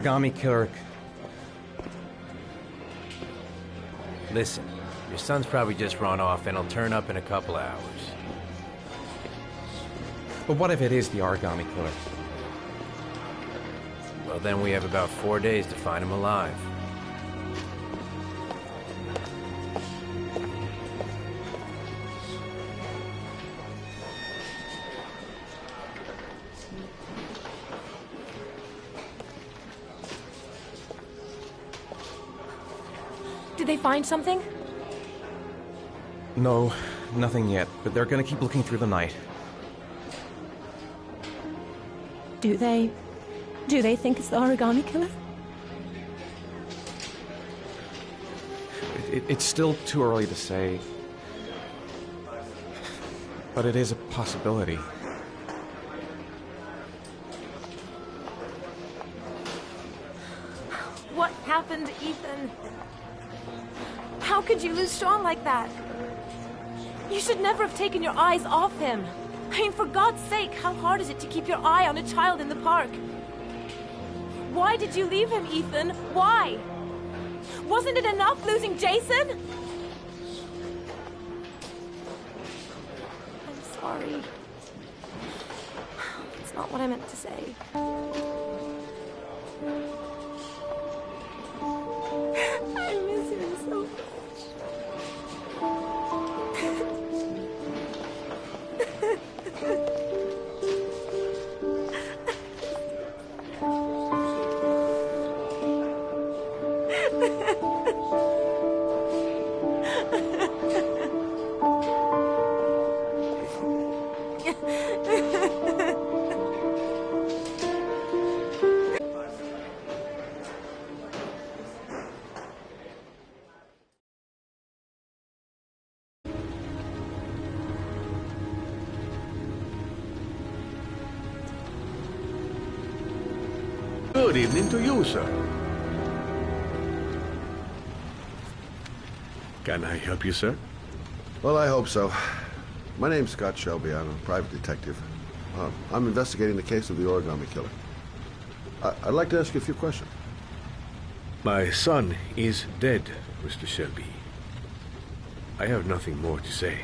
origami killer... Listen, your son's probably just run off and he'll turn up in a couple hours. But what if it is the origami killer? Well, then we have about 4 days to find him alive. Did they find something? No, nothing yet, but they're gonna keep looking through the night. Do they think it's the origami killer? It's still too early to say. But it is a possibility. What happened, Ethan? How could you lose Sean like that? You should never have taken your eyes off him. I mean, for God's sake, how hard is it to keep your eye on a child in the park? Why did you leave him, Ethan? Why? Wasn't it enough losing Jason? I'm sorry. It's not what I meant to say. I miss him so much. Good evening to you, sir. Can I help you, sir? Well, I hope so. My name's Scott Shelby. I'm a private detective. I'm investigating the case of the origami killer. I'd like to ask you a few questions. My son is dead, Mr. Shelby. I have nothing more to say.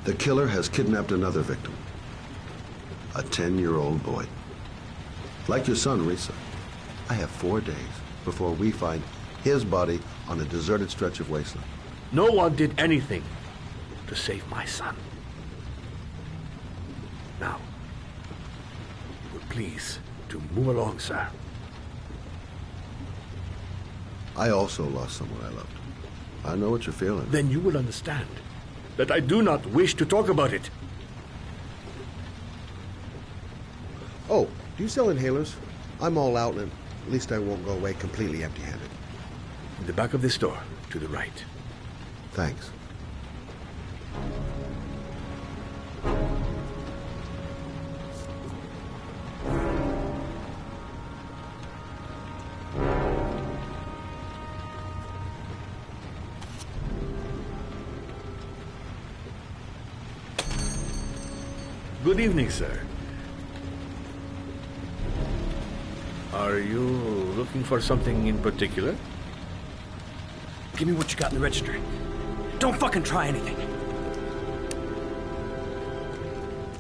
The killer has kidnapped another victim. A 10-year-old boy. Like your son, Risa, I have 4 days before we find his body on a deserted stretch of wasteland. No one did anything to save my son. Now, you would please to move along, sir. I also lost someone I loved. I know what you're feeling. Then you will understand that I do not wish to talk about it. Oh, do you sell inhalers? I'm all out, and at least I won't go away completely empty-handed. In the back of the store, to the right. Thanks. Good evening, sir. Are you looking for something in particular? Give me what you got in the register. Don't fucking try anything.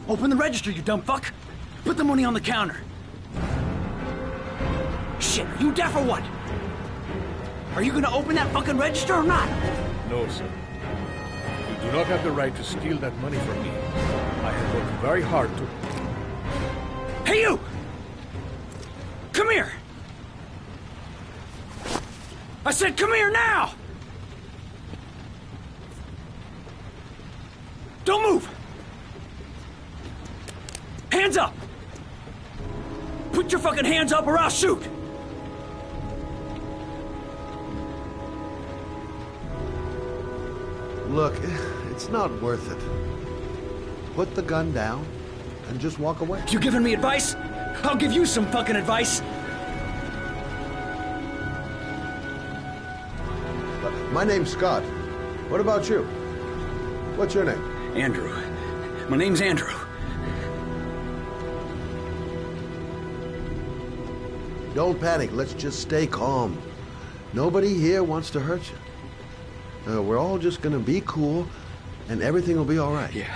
Open the register, you dumb fuck. Put the money on the counter. Shit, are you deaf or what? Are you gonna open that fucking register or not? No, sir. You do not have the right to steal that money from me. I have worked very hard to... Hey, you! Come here! I said come here now! Don't move! Hands up! Put your fucking hands up or I'll shoot! Look, it's not worth it. Put the gun down and just walk away. You giving me advice? I'll give you some fucking advice. My name's Scott. What about you? What's your name? Andrew. My name's Andrew. Don't panic. Let's just stay calm. Nobody here wants to hurt you. We're all just gonna be cool, and everything will be all right. Yeah.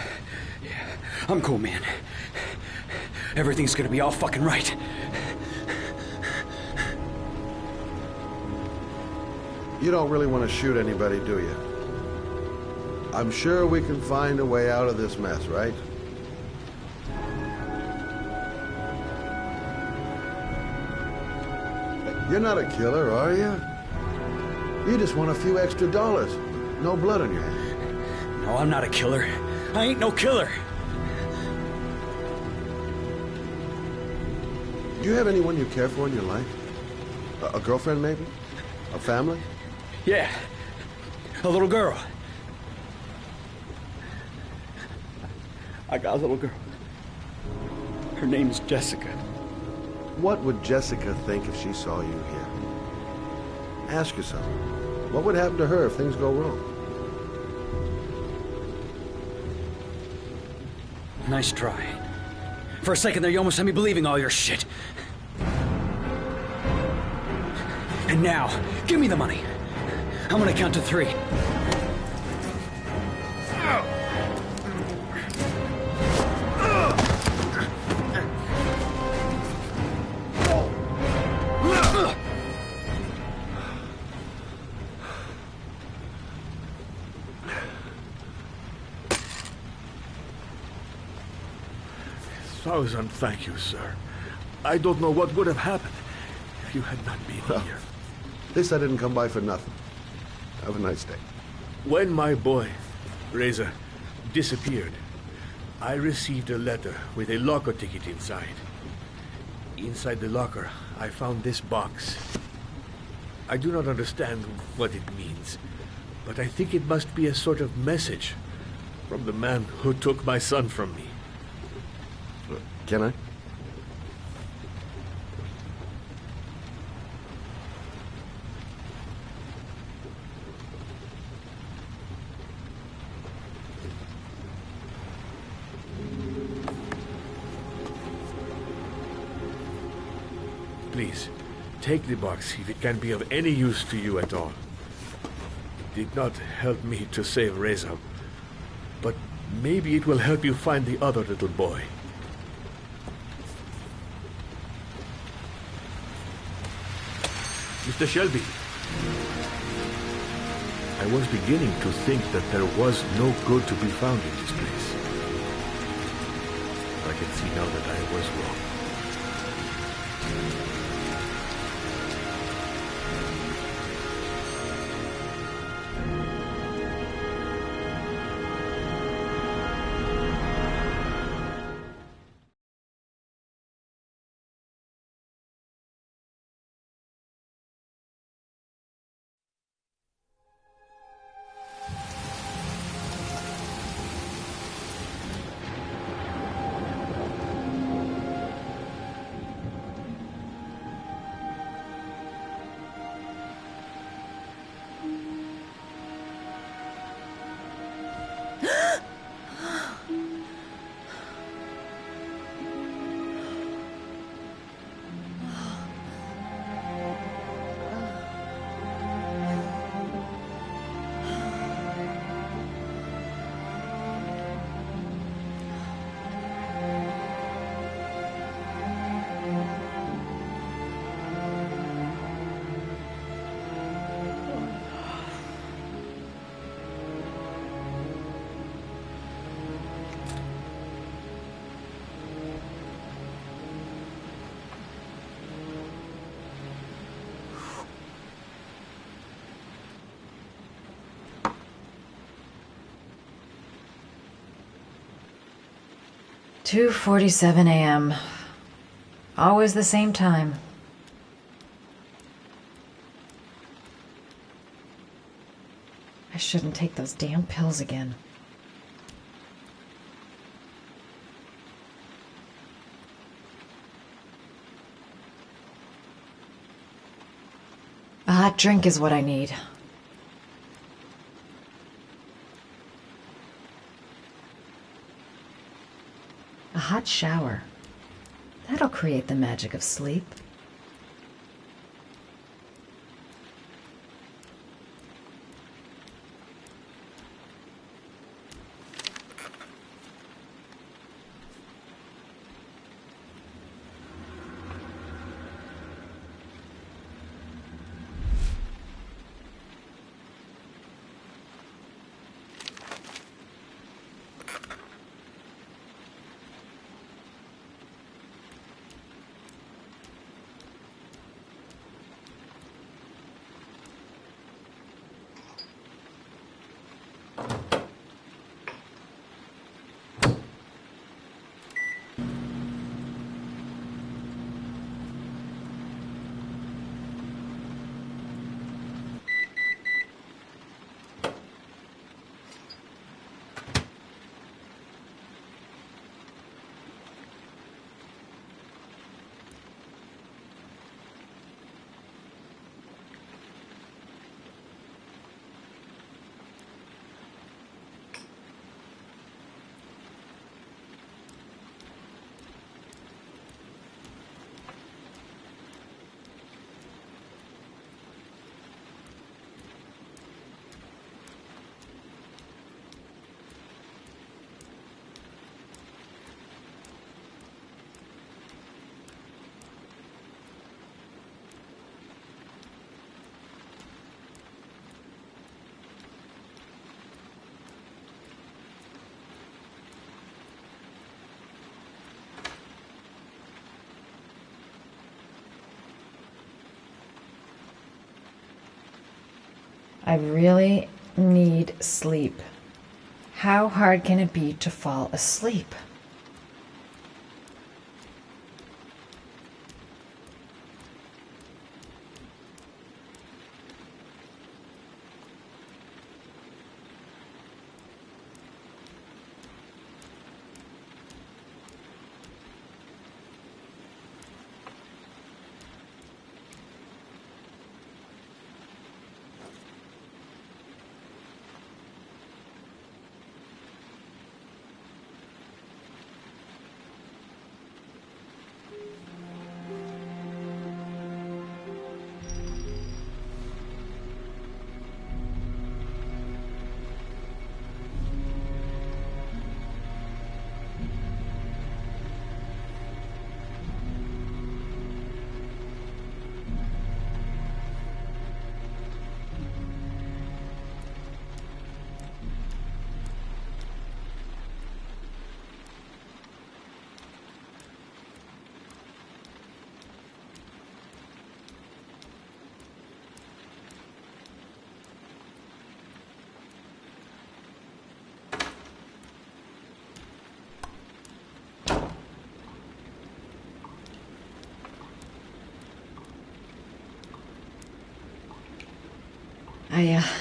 I'm cool, man. Everything's gonna be all fucking right. You don't really want to shoot anybody, do you? I'm sure we can find a way out of this mess, right? You're not a killer, are you? You just want a few extra dollars. No blood on your hands. No, I'm not a killer. I ain't no killer. Do you have anyone you care for in your life? A girlfriend, maybe? A family? Yeah. A little girl. I got a little girl. Her name's Jessica. What would Jessica think if she saw you here? Ask yourself, what would happen to her if things go wrong? Nice try. For a second there, you almost had me believing all your shit. And now, give me the money. I'm gonna count to 3. Thousand thank you, sir. I don't know what would have happened if you had not been here. At least I didn't come by for nothing. Have a nice day. When my boy, Reza, disappeared, I received a letter with a locker ticket inside. Inside the locker, I found this box. I do not understand what it means, but I think it must be a sort of message from the man who took my son from me. Can I? Please, take the box if it can be of any use to you at all. It did not help me to save Reza, but maybe it will help you find the other little boy. Mr. Shelby, I was beginning to think that there was no good to be found in this place. I can see now that I was wrong. "2:47 a.m. Always the same time. I shouldn't take those damn pills again. A hot drink is what I need. A hot shower. That'll create the magic of sleep. I really need sleep. How hard can it be to fall asleep?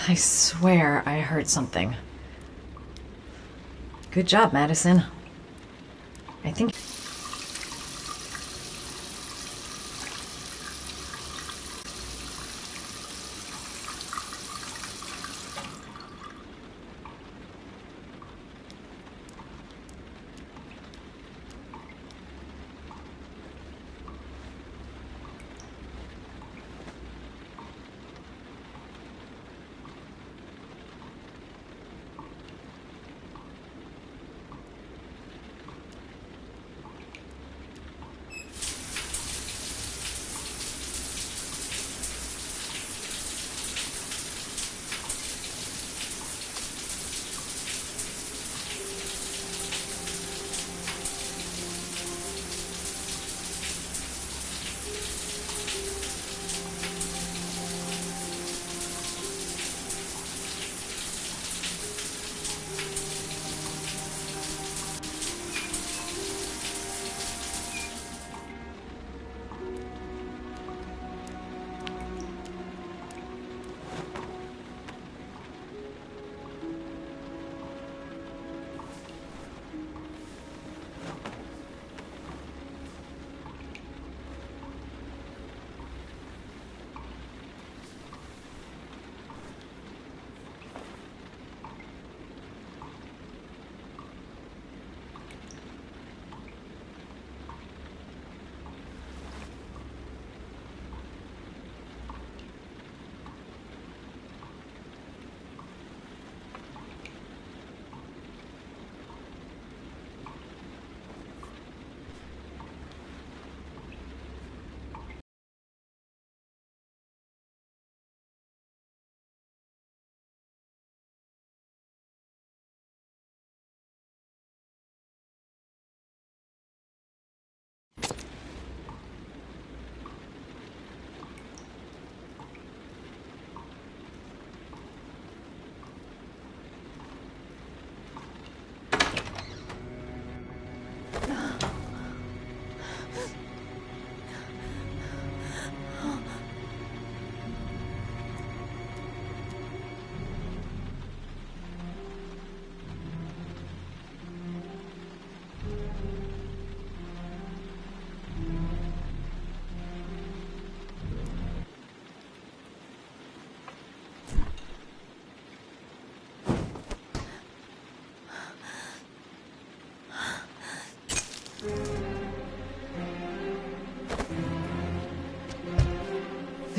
I swear I heard something. Good job, Madison. I think...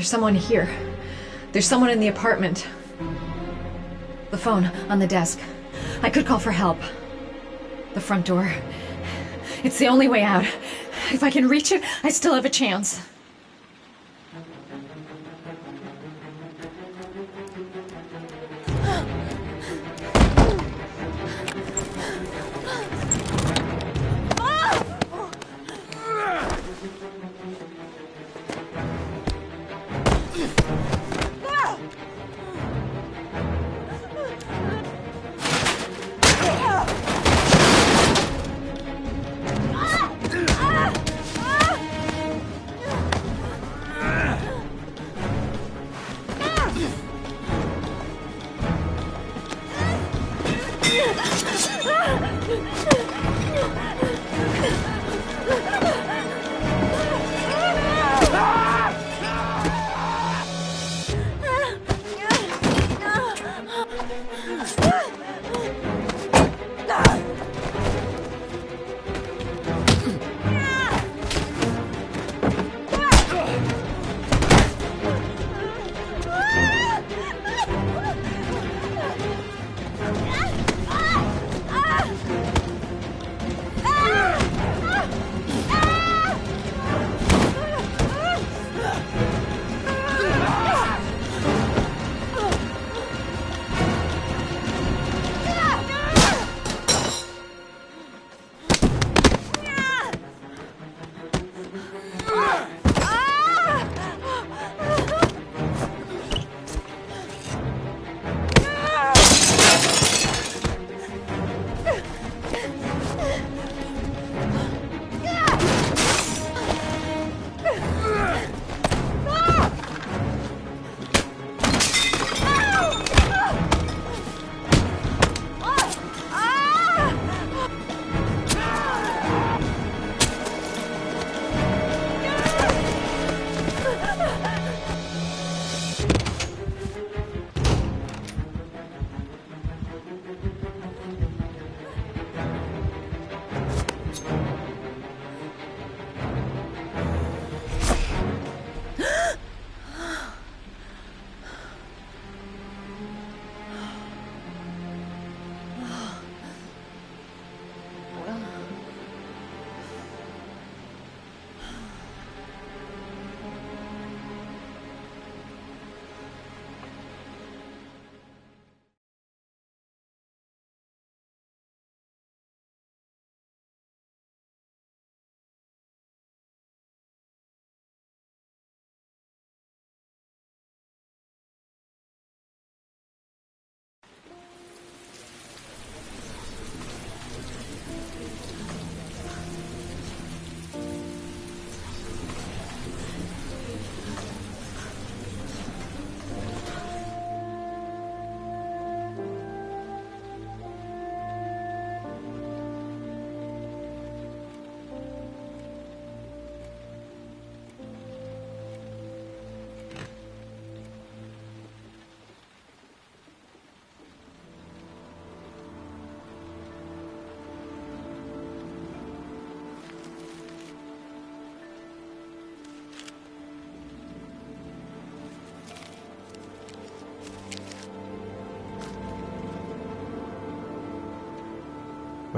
There's someone here. There's someone in the apartment. The phone on the desk. I could call for help. The front door. It's the only way out. If I can reach it, I still have a chance.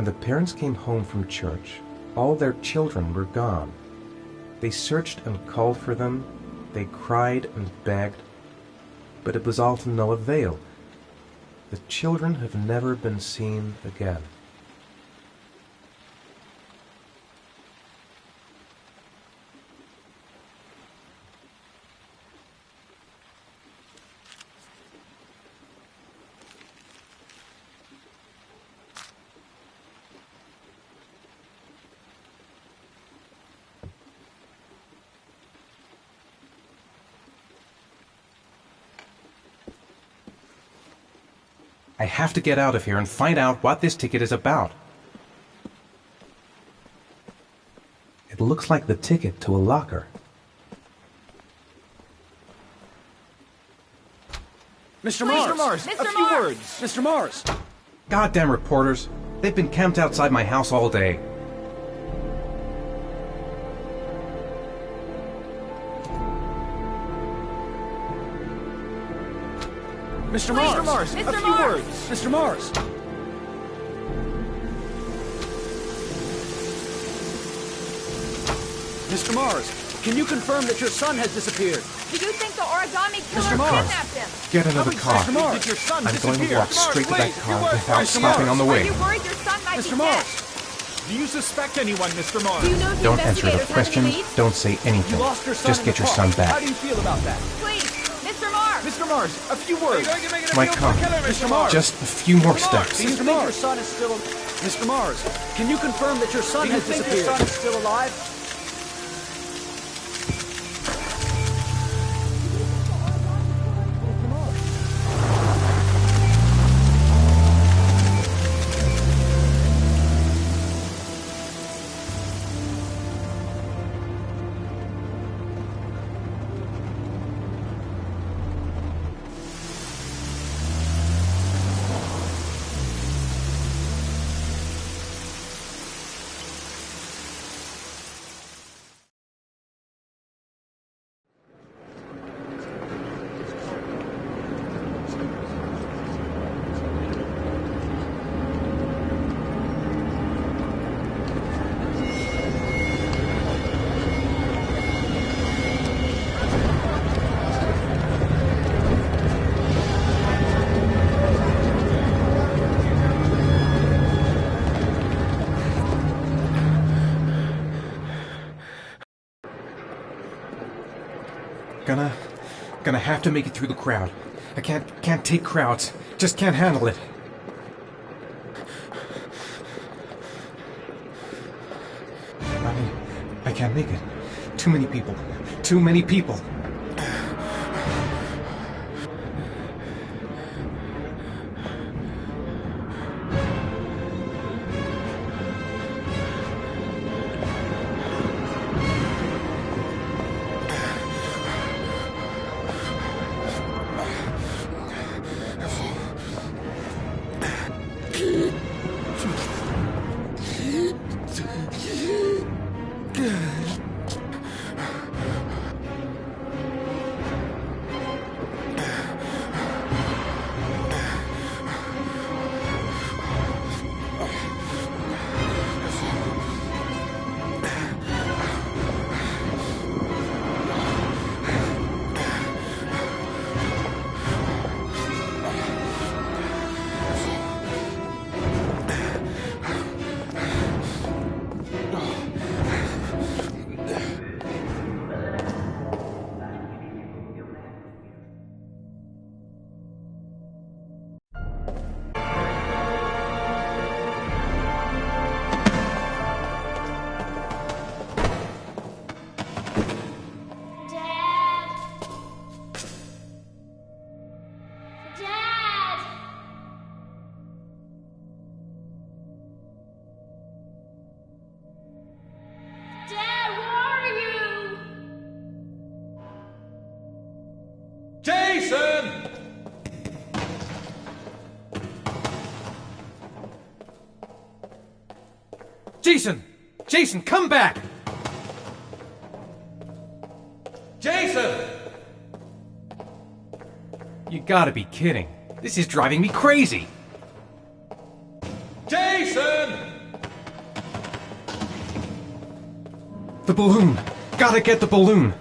When the parents came home from church, all their children were gone. They searched and called for them. They cried and begged. But it was all to no avail. The children have never been seen again. I have to get out of here and find out what this ticket is about. It looks like the ticket to a locker. Mr. Mars! Mr. A few Mars! words! Mr. Mars! Goddamn reporters. They've been camped outside my house all day. Mr. Mars! Mr. A few Mars! words! Mr. Mars! Mr. Mars, can you confirm that your son has disappeared? Do you think the origami killer Mr. Mars. kidnapped him? Get another car. Mr. Mars, did your son I'm going to disappear? walk straight to that Wait, car you without Mr. stopping on the Are way. you worried your son might Mr. be Mars! dead? Do you suspect anyone, Mr. Mars? Do you know if the Don't answer the investigators have any questions. leads? Don't say anything. You lost your son Just in get the your car. son How back. do you feel about that? Please, Mr. Mars! Mr. Mars, a few words. My car. Mr. Mars. Just a few more steps. Do you think your son is still... Mr. Mars, can you confirm that your son has disappeared? Your son is still alive? Gonna have to make it through the crowd. I can't take crowds. Just can't handle it. I can't make it. Too many people. Too many people. Jason! Jason! Jason, come back! Jason! You gotta be kidding. This is driving me crazy. Jason! The balloon! Gotta get the balloon!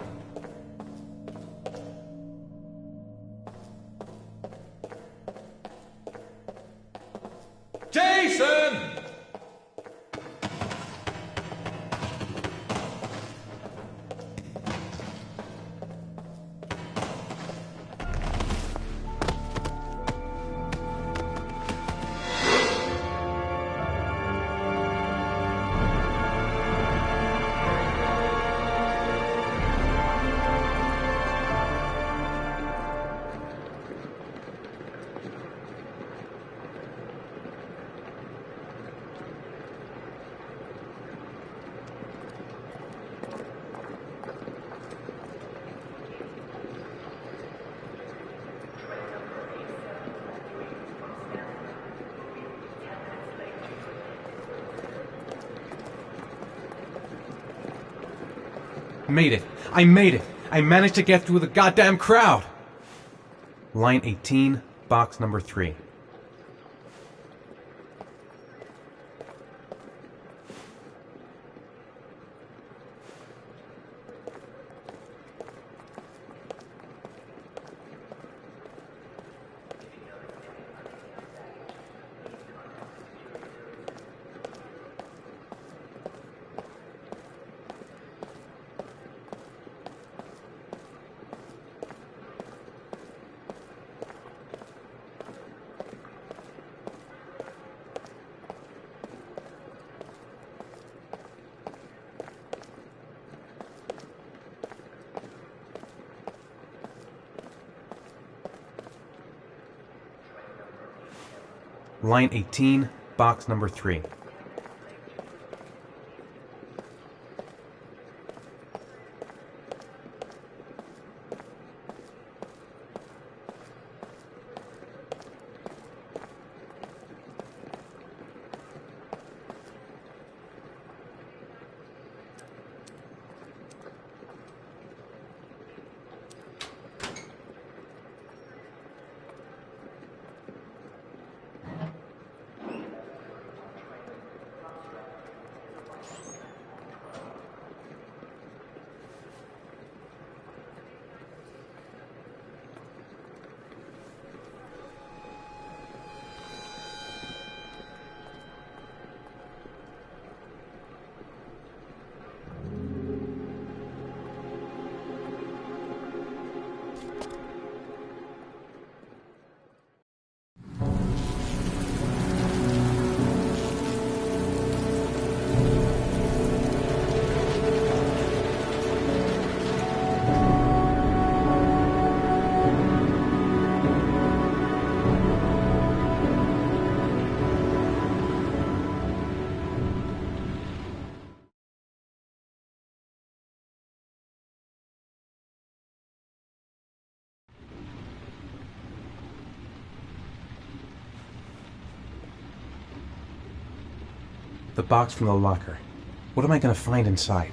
Jason! Made it. I made it. I managed to get through the goddamn crowd. Line 18, box number 3. Line 18, box number 3. The box from the locker. What am I going to find inside?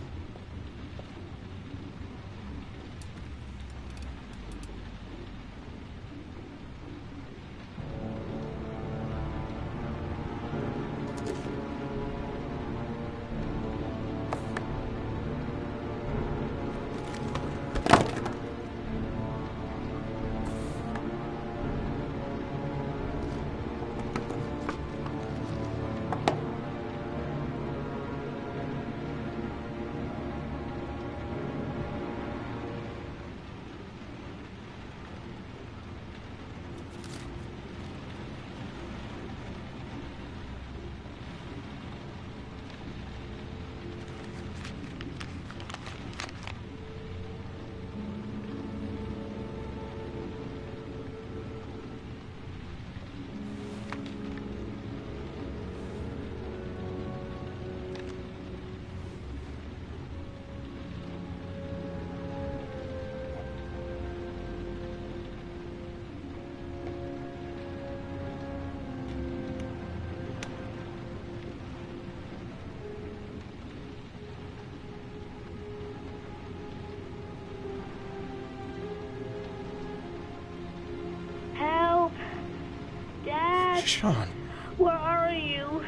Sean. Where are you?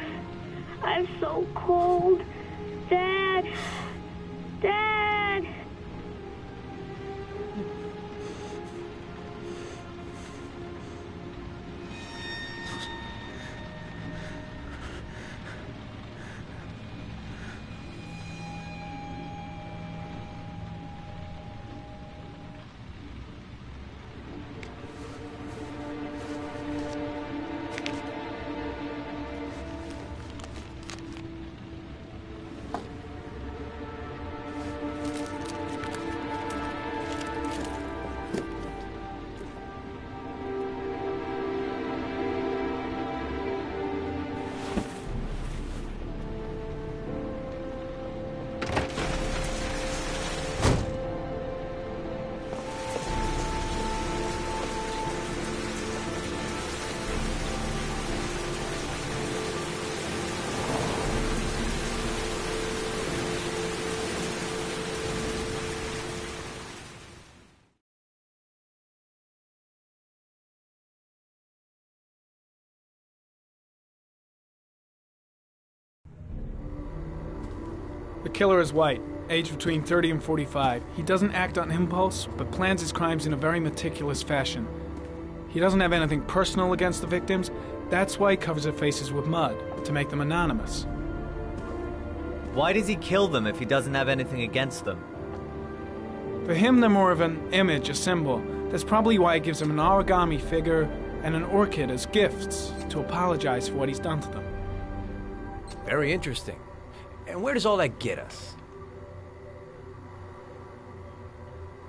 I'm so cold. Dad! The killer is white, aged between 30 and 45. He doesn't act on impulse, but plans his crimes in a very meticulous fashion. He doesn't have anything personal against the victims. That's why he covers their faces with mud, to make them anonymous. Why does he kill them if he doesn't have anything against them? For him, they're more of an image, a symbol. That's probably why he gives them an origami figure and an orchid as gifts to apologize for what he's done to them. Very interesting. And where does all that get us?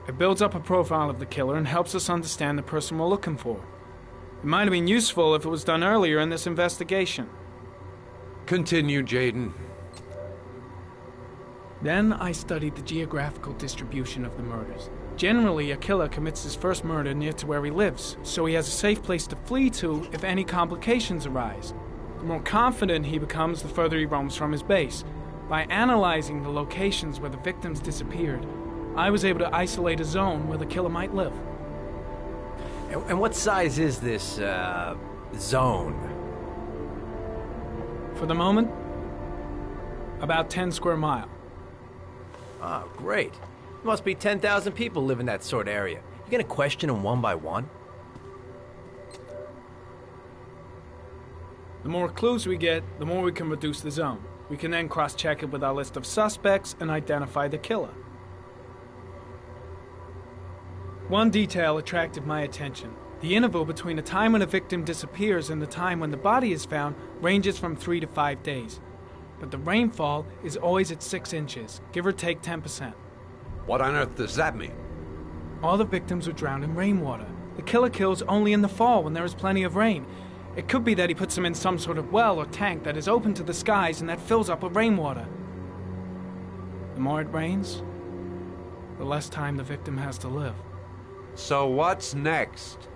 It builds up a profile of the killer and helps us understand the person we're looking for. It might have been useful if it was done earlier in this investigation. Continue, Jayden. Then I studied the geographical distribution of the murders. Generally, a killer commits his first murder near to where he lives, so he has a safe place to flee to if any complications arise. The more confident he becomes, the further he roams from his base. By analyzing the locations where the victims disappeared, I was able to isolate a zone where the killer might live. And what size is this, zone? For the moment, about 10 square miles. Ah, great. Must be 10,000 people live in that sort of area. You gonna question them one by one? The more clues we get, the more we can reduce the zone. We can then cross-check it with our list of suspects and identify the killer. One detail attracted my attention. The interval between the time when a victim disappears and the time when the body is found ranges from 3 to 5 days. But the rainfall is always at 6 inches, give or take 10%. What on earth does that mean? All the victims were drowned in rainwater. The killer kills only in the fall when there is plenty of rain. It could be that he puts them in some sort of well or tank that is open to the skies and that fills up with rainwater. The more it rains, the less time the victim has to live. So what's next?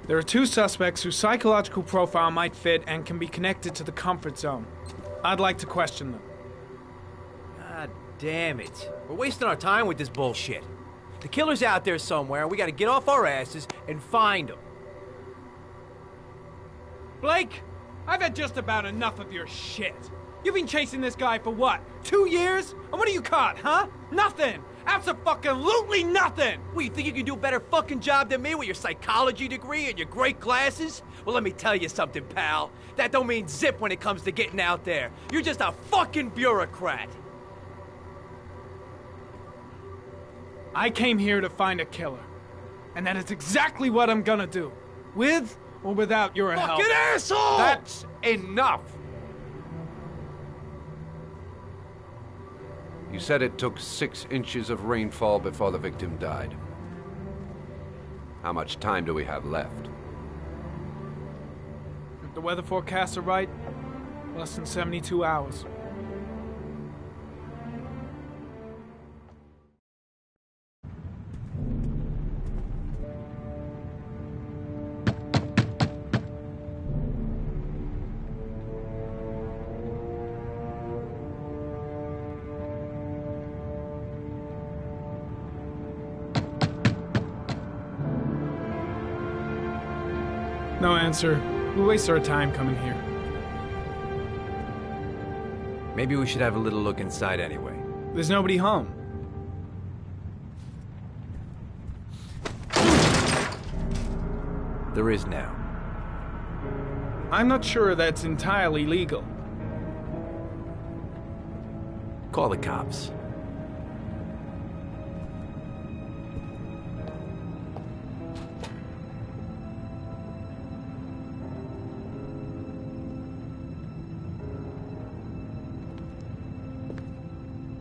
There are 2 suspects whose psychological profile might fit and can be connected to the comfort zone. I'd like to question them. God damn it. We're wasting our time with this bullshit. The killer's out there somewhere, and we gotta get off our asses and find him. Blake, I've had just about enough of your shit. You've been chasing this guy for what, 2 years? And what do you caught, huh? Nothing! Abso-fucking-lutely nothing! Well, you think you can do a better fucking job than me with your psychology degree and your great glasses? Well, let me tell you something, pal. That don't mean zip when it comes to getting out there. You're just a fucking bureaucrat. I came here to find a killer. And that is exactly what I'm gonna do. With or without your help. Fucking asshole! That's enough! You said it took 6 inches of rainfall before the victim died. How much time do we have left? If the weather forecasts are right, less than 72 hours. No answer. We waste our time coming here. Maybe we should have a little look inside anyway. There's nobody home. There is now. I'm not sure that's entirely legal. Call the cops.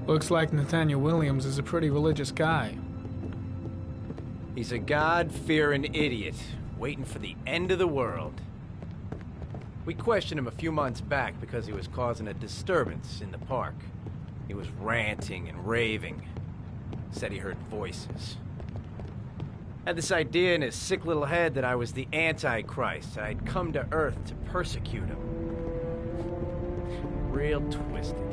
Looks like Nathaniel Williams is a pretty religious guy. He's a God-fearing idiot, waiting for the end of the world. We questioned him a few months back because he was causing a disturbance in the park. He was ranting and raving. Said he heard voices. Had this idea in his sick little head that I was the Antichrist, and I'd come to Earth to persecute him. Real twisted.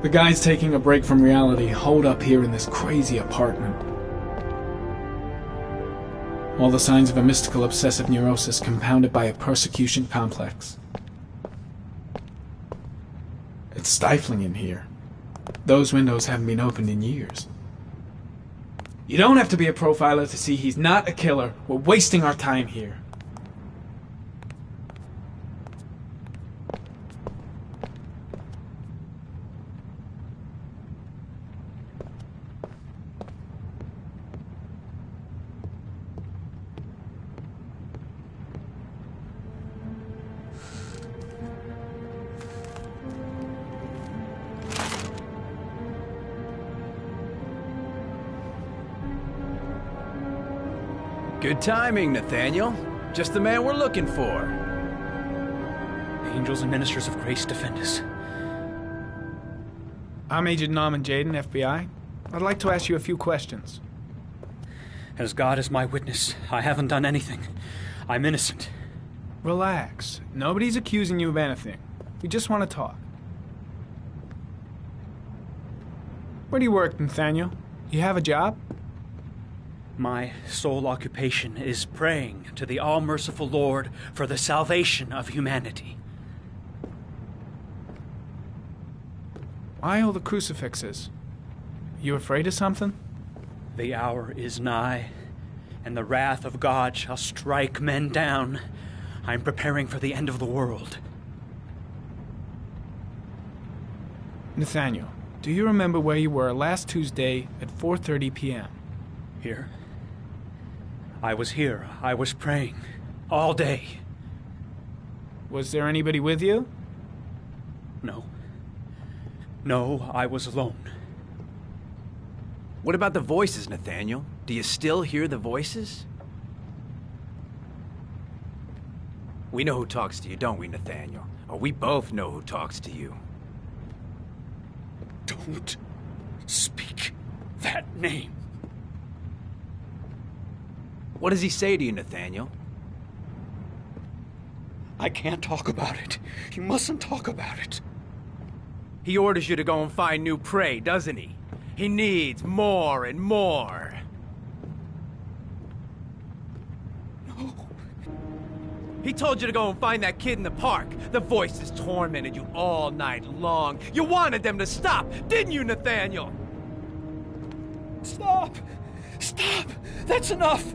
The guys taking a break from reality holed up here in this crazy apartment. All the signs of a mystical obsessive neurosis compounded by a persecution complex. It's stifling in here. Those windows haven't been opened in years. You don't have to be a profiler to see he's not a killer. We're wasting our time here. Good timing, Nathaniel. Just the man we're looking for. Angels and ministers of grace defend us. I'm Agent Norman Jayden, FBI. I'd like to ask you a few questions. As God is my witness, I haven't done anything. I'm innocent. Relax. Nobody's accusing you of anything. We just want to talk. Where do you work, Nathaniel? You have a job? My sole occupation is praying to the all-merciful Lord for the salvation of humanity. Why all the crucifixes? You afraid of something? The hour is nigh, and the wrath of God shall strike men down. I'm preparing for the end of the world. Nathaniel, do you remember where you were last Tuesday at 4:30 p.m.? Here? I was here. I was praying. All day. Was there anybody with you? No. No, I was alone. What about the voices, Nathaniel? Do you still hear the voices? We know who talks to you, don't we, Nathaniel? Or we both know who talks to you. Don't speak that name. What does he say to you, Nathaniel? I can't talk about it. You mustn't talk about it. He orders you to go and find new prey, doesn't he? He needs more and more. No. He told you to go and find that kid in the park. The voices tormented you all night long. You wanted them to stop, didn't you, Nathaniel? Stop! Stop! That's enough!